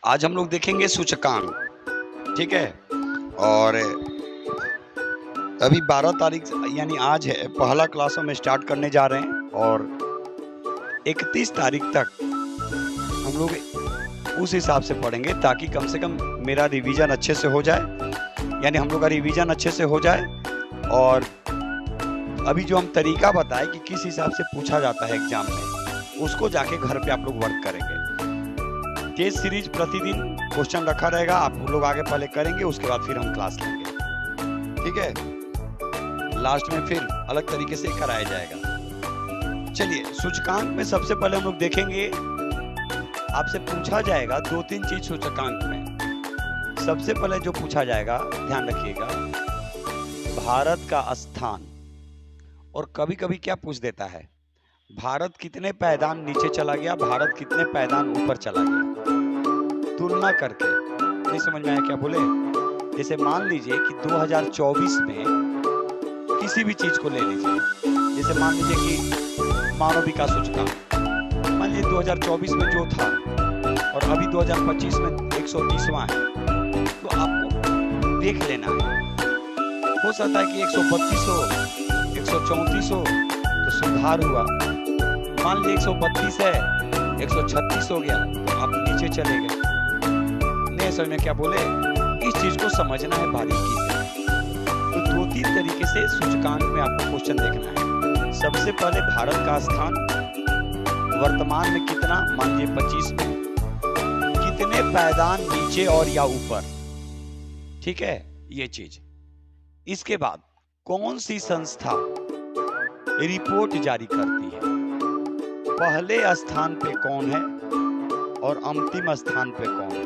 आज हम लोग देखेंगे सूचकांक, ठीक है। और अभी 12 तारीख यानी आज है, पहला क्लासों में स्टार्ट करने जा रहे हैं और 31 तारीख तक हम लोग उस हिसाब से पढ़ेंगे ताकि कम से कम मेरा रिवीजन अच्छे से हो जाए, यानी हम लोग का रिवीजन अच्छे से हो जाए। और अभी जो हम तरीका बताए कि किस हिसाब से पूछा जाता है एग्जाम में, उसको जाके घर पे आप लोग वर्क करेंगे। टेस्ट सीरीज प्रतिदिन क्वेश्चन रखा रहेगा, आप लोग आगे पहले करेंगे, उसके बाद फिर हम क्लास लेंगे, ठीक है। लास्ट में फिर अलग तरीके से कराया जाएगा। चलिए, सूचकांक में सबसे पहले हम लोग देखेंगे, आपसे पूछा जाएगा 2-3 चीज सूचकांक में। सबसे पहले जो पूछा जाएगा, ध्यान रखिएगा, भारत का स्थान। और कभी कभी क्या पूछ देता है, भारत कितने पायदान नीचे चला गया, भारत कितने पायदान ऊपर चला गया, तुलना करके। नहीं समझ में आया क्या बोले? जैसे मान लीजिए कि 2024 में किसी भी चीज को ले लीजिए, जैसे मान लीजिए कि मानव विकास सूचकांक, मान लीजिए 2024 में जो था और अभी 2025 में 130वां है, तो आपको देख लेना है। हो सकता है कि 132 हो, 134 हो, तो सुधार हुआ। मान लीजिए 132 है, 136 हो गया, तो आप नीचे चले गए। नहीं समझ में क्या बोले? इस चीज को समझना है बारीकी से। तो 2-3 तरीके से सूचकांक में आपको क्वेश्चन देखना है। सबसे पहले भारत का स्थान वर्तमान में कितना, मान लीजिए 25 में, कितने पायदान नीचे और या ऊपर, ठीक है, ये चीज। इसके बाद कौन सी संस्था रिपोर्ट जारी करती है, पहले स्थान पे कौन है और अंतिम स्थान पे कौन है,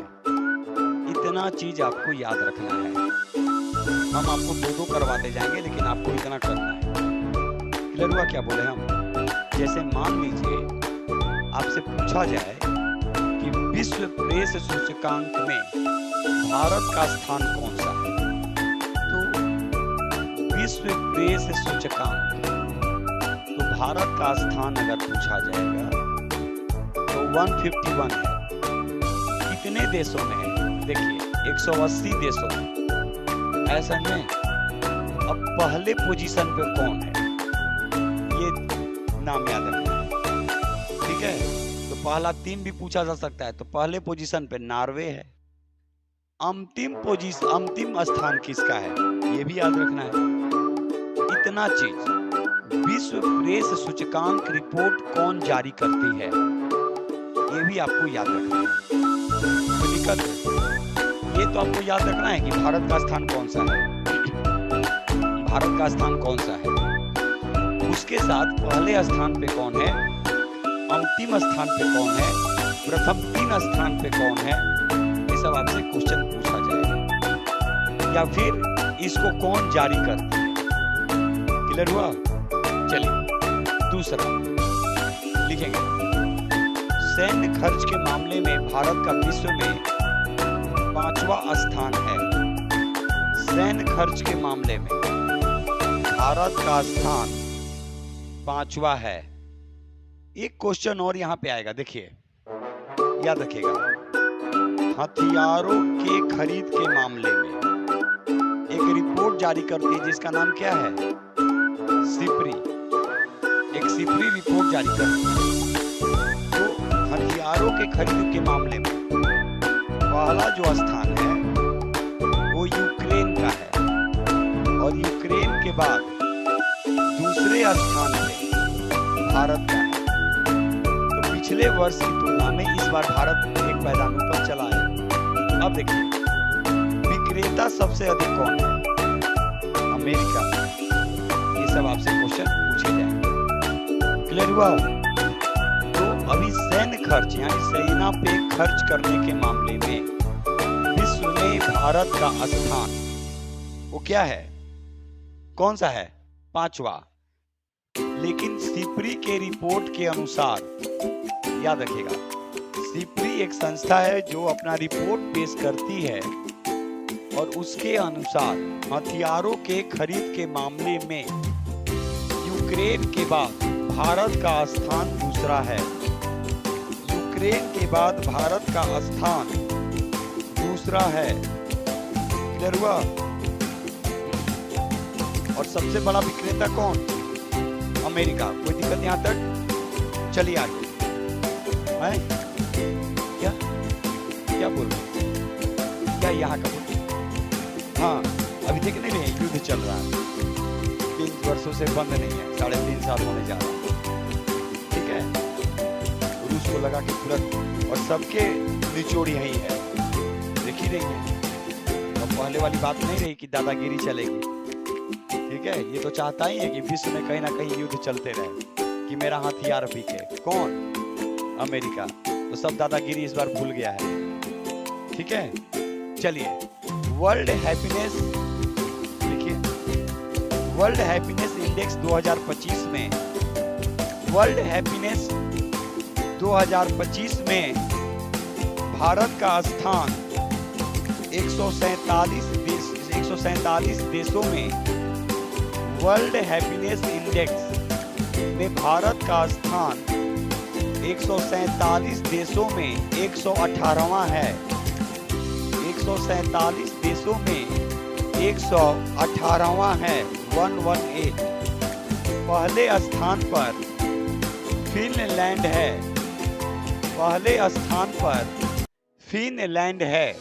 इतना चीज आपको याद रखना है। हम आपको 2-2 करवाते जाएंगे, लेकिन आपको इतना करना है। क्लियर हुआ क्या बोले हम? जैसे मान लीजिए आपसे पूछा जाए कि विश्व प्रेस सूचकांक में भारत का स्थान कौन सा है, तो विश्व प्रेस सूचकांक, तो भारत का स्थान अगर पूछा जाएगा तो 151 है। कितने देशों में है? देखिए 180 देशों में, ऐसा में। अब पहले पोजीशन पे कौन है, ये नाम याद रखना है, ठीक है। तो पहला 3 भी पूछा जा सकता है, तो पहले पोजीशन पे नॉर्वे है। अंतिम स्थान किसका है, ये भी याद रखना है। इतना चीज, विश्व प्रेस सूचकांक रिपोर्ट कौन जारी करती है, ये भी आपको याद रखना है। तो दिक्कत है, ये तो आपको याद रखना है कि भारत का स्थान कौन सा है, भारत का स्थान कौन सा है, उसके साथ पहले स्थान पे कौन है, अंतिम स्थान पे कौन है, प्रथम 3 स्थान पे कौन है, ये सब आपसे क्वेश्चन पूछा जाएगा। या फिर इसको कौन जारी करती है। क्लियर हुआ? चलिए, दूसरा लिखेंगे, सैन्य खर्च के मामले में भारत का विश्व में 5वां स्थान है। सैन्य खर्च के मामले में भारत का स्थान 5वां है। एक क्वेश्चन और यहाँ पे आएगा, देखिए, याद रखिएगा, हथियारों के खरीद के मामले में एक रिपोर्ट जारी करती है जिसका नाम क्या है, सिपरी। एक सिपरी रिपोर्ट जारी करती है। तो हथियारों के खरीद के मामले में पहला जो स्थान है वो यूक्रेन का है, और यूक्रेन के बाद दूसरे स्थान पे भारत का है। तो पिछले वर्ष की तुलना में इस बार भारत 1 पायदान ऊपर चला है। अब देखिए, विक्रेता सबसे अधिक कौन है, अमेरिका। ये सब आपसे क्वेश्चन पूछे जाएंगे। क्लियर हुआ? तो अभी सैन्य खर्च यानी सेना पे खर्च करने के मामले में विश्व में भारत का स्थान वो क्या है, कौन सा है, 5वां। लेकिन सिपरी के रिपोर्ट के अनुसार, याद रखिएगा, सिपरी एक संस्था है जो अपना रिपोर्ट पेश करती है, और उसके अनुसार हथियारों के खरीद के मामले में यूक्रेन के बाद भारत का स्थान दूसरा है। यूक्रेन के बाद भारत का स्थान दूसरा है, क्लियर हुआ। और सबसे बड़ा विक्रेता कौन? अमेरिका। कोई दिक्कत यहाँ तक? चलिए आगे। है क्या क्या बोल रहे, क्या यहाँ का बोल? हाँ, अभी देख नहीं रहे युद्ध चल रहा है, 3 वर्षों से बंद नहीं है, 3.5 साल होने जा रहा है, ठीक है। रूस को लगा कि तुरंत, और सबके निचोड़ यही है, देख ही रही है। अब पहले वाली बात नहीं रही कि दादागिरी चलेगी, ठीक है। ये तो चाहता ही है कि विश्व में कहीं ना कहीं युद्ध चलते रहे, कि मेरा हथियार बिके। कौन? अमेरिका। तो सब दादागिरी इस बार भूल गया है, ठीक है। चलिए, वर्ल्ड हैप्पीनेस देखिए, वर्ल्ड हैप्पीनेस इंडेक्स 2025 में, वर्ल्ड हैप्पीनेस 2025 में भारत का स्थान 147 देशों में, वर्ल्ड हैप्पीनेस इंडेक्स में भारत का स्थान 147 देशों में 118वां है। 147 देशों में 118वां है, 118। पहले स्थान पर फिनलैंड है, पहले स्थान पर फिनलैंड है।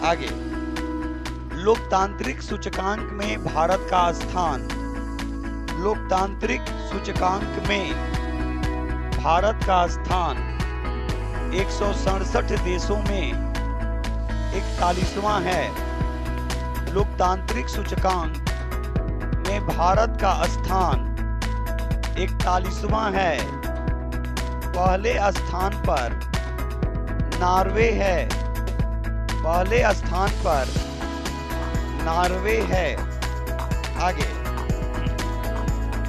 आगे, लोकतांत्रिक सूचकांक में भारत का स्थान, लोकतांत्रिक सूचकांक में भारत का स्थान 167 देशों में 41वां है। लोकतांत्रिक सूचकांक में भारत का स्थान 41वां है। पहले स्थान पर नॉर्वे है, पहले स्थान पर नॉर्वे है। आगे,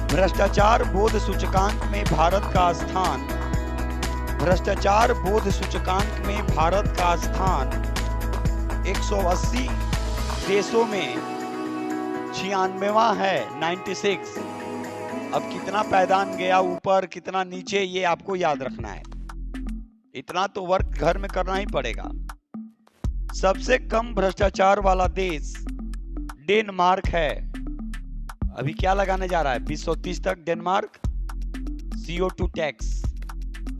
भ्रष्टाचार बोध सूचकांक में भारत का स्थान, भ्रष्टाचार बोध सूचकांक में भारत का स्थान 180 देशों में 96वां है, 96। अब कितना पैदान गया ऊपर, कितना नीचे, ये आपको याद रखना है। इतना तो वर्क घर में करना ही पड़ेगा। सबसे कम भ्रष्टाचार वाला देश डेनमार्क है। अभी क्या लगाने जा रहा है? 2030 तक डेनमार्क CO2 टैक्स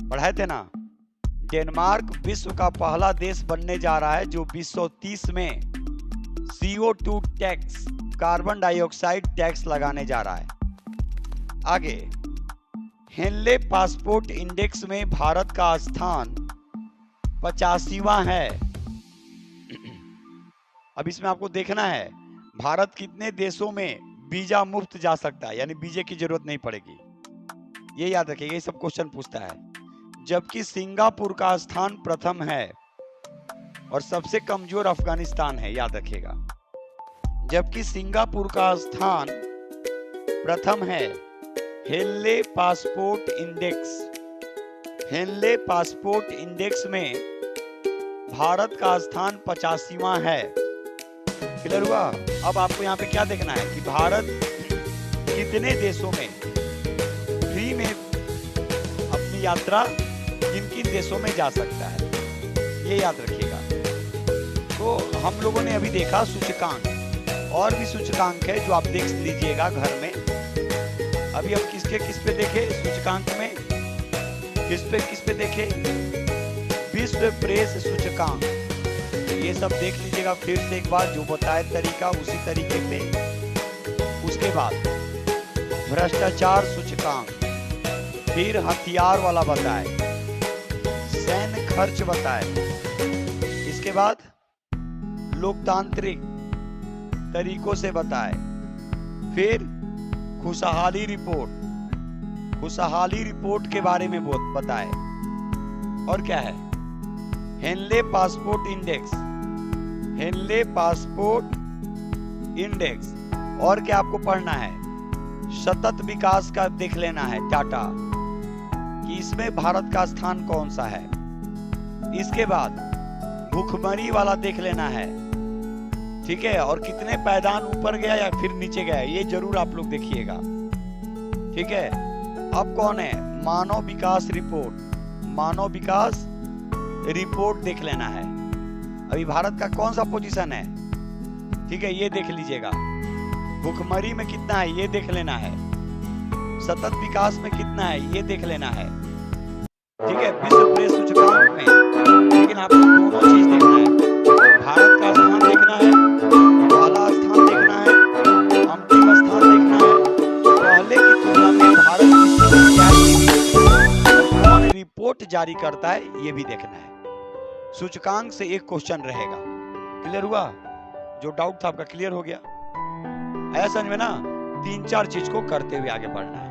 बढ़ाए थे ना। डेनमार्क विश्व का पहला देश बनने जा रहा है जो 2030 में CO2 tax, carbon dioxide tax लगाने जा रहा है। आगे, हेनले पासपोर्ट इंडेक्स में भारत का स्थान 85वां है। अब इसमें आपको देखना है भारत कितने देशों में वीजा मुफ्त जा सकता है, यानी वीजे की जरूरत नहीं पड़ेगी। ये याद रखिएगा, ये सब क्वेश्चन पूछता है। जबकि सिंगापुर का स्थान प्रथम है और सबसे कमजोर अफगानिस्तान है, याद रखिएगा। जबकि सिंगापुर का स्थान प्रथम है। Henley passport index, Henley passport index में भारत का स्थान 85वां है। क्लियर हुआ? अब आपको यहाँ पे क्या देखना है कि भारत कितने देशों में फ्री में अपनी यात्रा किन किन देशों में जा सकता है, ये याद रखिएगा। तो हम लोगों ने अभी देखा सूचकांक, और भी सूचकांक है जो आप देख लीजिएगा घर में। अभी हम किस पे देखे सूचकांक में, किस पे देखे? विश्व प्रेस सूचकांक। ये सब देख लीजिएगा फिर से एक बार, जो बताए तरीका उसी तरीके पे। उसके बाद भ्रष्टाचार सूचकांक, फिर हथियार वाला बताए, सैन्य खर्च बताए, इसके बाद लोकतांत्रिक तरीकों से बताए, फिर खुशहाली रिपोर्ट, खुशहाली रिपोर्ट के बारे में बताए, और क्या है? Henley passport index, Henley passport index. और क्या आपको पढ़ना है? सतत विकास का देख लेना है डाटा कि इसमें भारत का स्थान कौन सा है। इसके बाद भूखमरी वाला देख लेना है, ठीक है। और कितने पैदान ऊपर गया या फिर नीचे गया, ये जरूर आप लोग देखिएगा, ठीक है। अब कौन है? मानव विकास रिपोर्ट, मानव विकास रिपोर्ट देख लेना है। अभी भारत का कौन सा पोजीशन है, ठीक है, ये देख लीजिएगा। भुखमरी में कितना है ये देख लेना है, सतत विकास में कितना है ये देख लेना है, ठीक है, विश्व प्रेस सूचकांक में। लेकिन आपको दोनों चीज देखना है, भारत का स्थान देखना है, पहला स्थान देखना है, अंतिम स्थान देखना है, पहले की तुलना में भारत की स्थिति क्या है ये भी देखना है, और कौन रिपोर्ट जारी करता है ये भी देखना है। सूचकांक से एक क्वेश्चन रहेगा। क्लियर हुआ? जो डाउट था आपका क्लियर हो गया? ऐसा समझ में ना, 3-4 चीज को करते हुए आगे बढ़ना है।